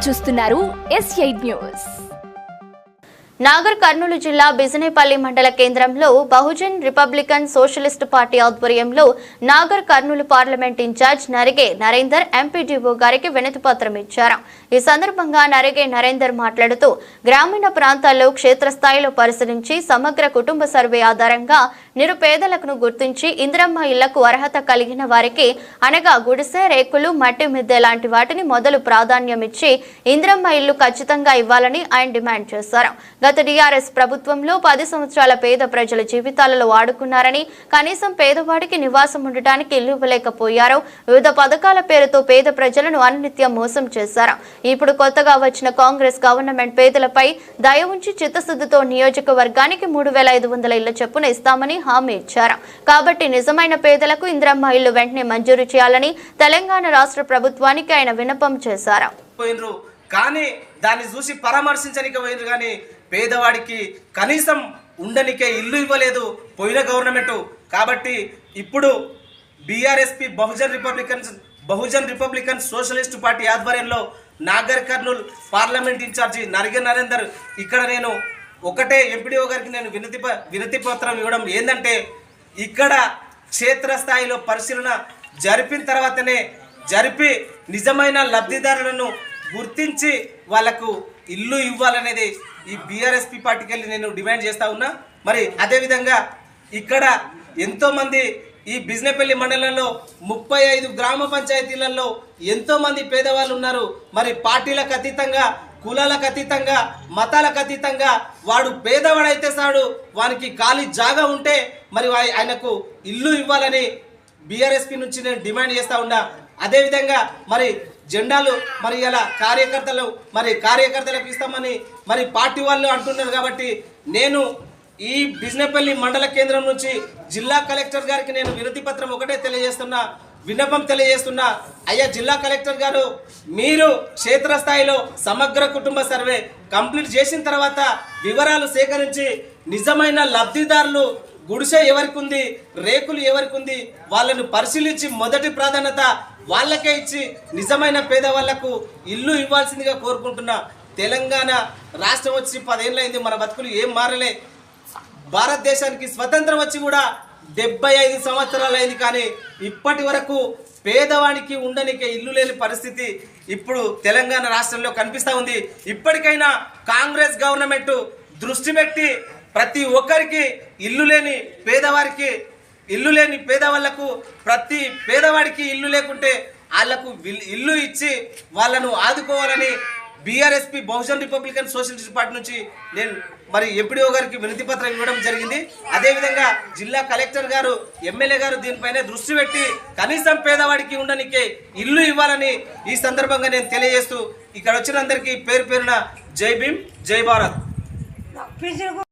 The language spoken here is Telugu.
చూస్తున్నారు S8 న్యూస్. నాగర్ కర్నూలు జిల్లా బిజినేపల్లి మండల కేంద్రంలో బహుజన్ రిపబ్లికన్ సోషలిస్ట్ పార్టీ ఆధ్వర్యంలో Nagarkurnool parliament in charge Narige Narender MPDO గారికి వినతి పత్రం ఇచ్చారు. ఈ సందర్భంగా నరిగే నరేందర్ మాట్లాడుతూ గ్రామీణ ప్రాంతాల్లో క్షేత్రస్థాయిలో పరిశీలించి సమగ్ర కుటుంబ సర్వే ఆధారంగా నిరుపేదలను గుర్తించి ఇందిరమ్మ ఇళ్లకు అర్హత కలిగిన వారికి అనగా గుడిసె, రేకులు, మట్టి మిద్దె లాంటి వాటిని మొదలు ప్రాధాన్యం ఇచ్చి ఇందిరమ్మ ఇల్లు ఖచ్చితంగా ఇవ్వాలని ఆయన డిమాండ్ చేశారు. గత టీఆర్ఎస్ ప్రభుత్వంలో 10 సంవత్సరాల పేద ప్రజల జీవితాలలో ఆడుకున్నారని, కనీసం పేదవాడికి నివాసం ఉండటానికి ఇల్లు ఇవ్వలేకపోయారు. వివిధ పథకాల పేరుతో పేద ప్రజలను అనునిత్యం మోసం చేశారు. ఇప్పుడు కొత్తగా వచ్చిన కాంగ్రెస్ గవర్నమెంట్ పేదలపై దయ ఉంచి చిత్తశుద్ధితో నియోజకవర్గానికి 3500 ఇళ్ల చొప్పున ఇస్తామని హామీ ఇచ్చారు. కాబట్టి నిజమైన పేదలకు ఇందిరమ్మ ఇల్లు వెంటనే మంజూరు చేయాలని తెలంగాణ రాష్ట్ర ప్రభుత్వానికి ఆయన విన్నపం చేశారు. కానీ దాన్ని చూసి పరామర్శించడానికి పోయినరు కానీ పేదవాడికి కనీసం ఉండనికే ఇల్లు ఇవ్వలేదు పోయిన గవర్నమెంట్. కాబట్టి ఇప్పుడు BRSP Bahujan Republican socialist party ఆధ్వర్యంలో నాగర్ కర్నూల్ పార్లమెంట్ ఇన్ఛార్జి నరిగే నరేందర్ ఇక్కడ నేను ఒకటే ఎంపీడీఓ గారికి నేను వినతి పత్రం ఇవ్వడం ఏంటంటే, ఇక్కడ క్షేత్రస్థాయిలో పరిశీలన జరిపిన తర్వాతనే నిజమైన లబ్ధిదారులను గుర్తించి వాళ్లకు ఇల్లు ఇవ్వాలనేది ఈ బీఆర్ఎస్పీ పార్టీకి వెళ్ళి నేను డిమాండ్ చేస్తా ఉన్నా. మరి అదేవిధంగా ఇక్కడ ఎంతోమంది ఈ బిజినేపల్లి మండలంలో 35 గ్రామ పంచాయతీలలో ఎంతోమంది పేదవాళ్ళు ఉన్నారు. మరి పార్టీలకు అతీతంగా, కులాలకు అతీతంగా, మతాలకు అతీతంగా వాడు పేదవాడైతే సాడు వానికి ఖాళీ జాగా ఉంటే మరి ఆయనకు ఇల్లు ఇవ్వాలని బీఆర్ఎస్పీ నుంచి నేను డిమాండ్ చేస్తా ఉన్నా. అదేవిధంగా మరి జెండాలు మరి ఇలా కార్యకర్తలకు ఇస్తామని మరి పార్టీ వాళ్ళు అంటున్నారు. కాబట్టి నేను ఈ బిజినేపల్లి మండల కేంద్రం నుంచి జిల్లా కలెక్టర్ గారికి నేను వినతి పత్రం ఒకటే విన్నపం తెలియజేస్తున్నా. అయ్యా జిల్లా కలెక్టర్ గారు, మీరు క్షేత్రస్థాయిలో సమగ్ర కుటుంబ సర్వే కంప్లీట్ చేసిన తర్వాత వివరాలు సేకరించి నిజమైన లబ్ధిదారులు గుడిసె ఎవరికి ఉంది, రేకులు ఎవరికి ఉంది వాళ్ళను పరిశీలించి మొదటి ప్రాధాన్యత వాళ్ళకే ఇచ్చి నిజమైన పేదవాళ్లకు ఇల్లు ఇవ్వాల్సిందిగా కోరుకుంటున్నా. తెలంగాణ రాష్ట్రం వచ్చి 10 ఏళ్ళు అయింది, మన బతుకులు ఏం మారలే. భారతదేశానికి స్వతంత్రం వచ్చి కూడా 75 సంవత్సరాలు అయింది, కానీ ఇప్పటి వరకు పేదవానికి ఉండనికే ఇల్లు లేని పరిస్థితి ఇప్పుడు తెలంగాణ రాష్ట్రంలో కనిపిస్తూ ఉంది. ఇప్పటికైనా కాంగ్రెస్ గవర్నమెంట్ దృష్టి పెట్టి ప్రతి ఒక్కరికి ఇల్లు లేని పేదవాళ్లకు ప్రతి పేదవాడికి ఇల్లు లేకుంటే వాళ్లకు ఇల్లు ఇచ్చి వాళ్ళను ఆదుకోవాలని BRSP Bahujan Republican socialist party నుంచి నేను మరి ఎంపీడీఓ గారికి వినతి పత్రం ఇవ్వడం జరిగింది. అదేవిధంగా జిల్లా కలెక్టర్ గారు, ఎమ్మెల్యే గారు దీనిపైన దృష్టి పెట్టి కనీసం పేదవాడికి ఉండనికే ఇల్లు ఇవ్వాలని ఈ సందర్భంగా నేను తెలియజేస్తూ ఇక్కడ వచ్చిన అందరికీ పేరు పేరున జై భీమ్, జై భారత్.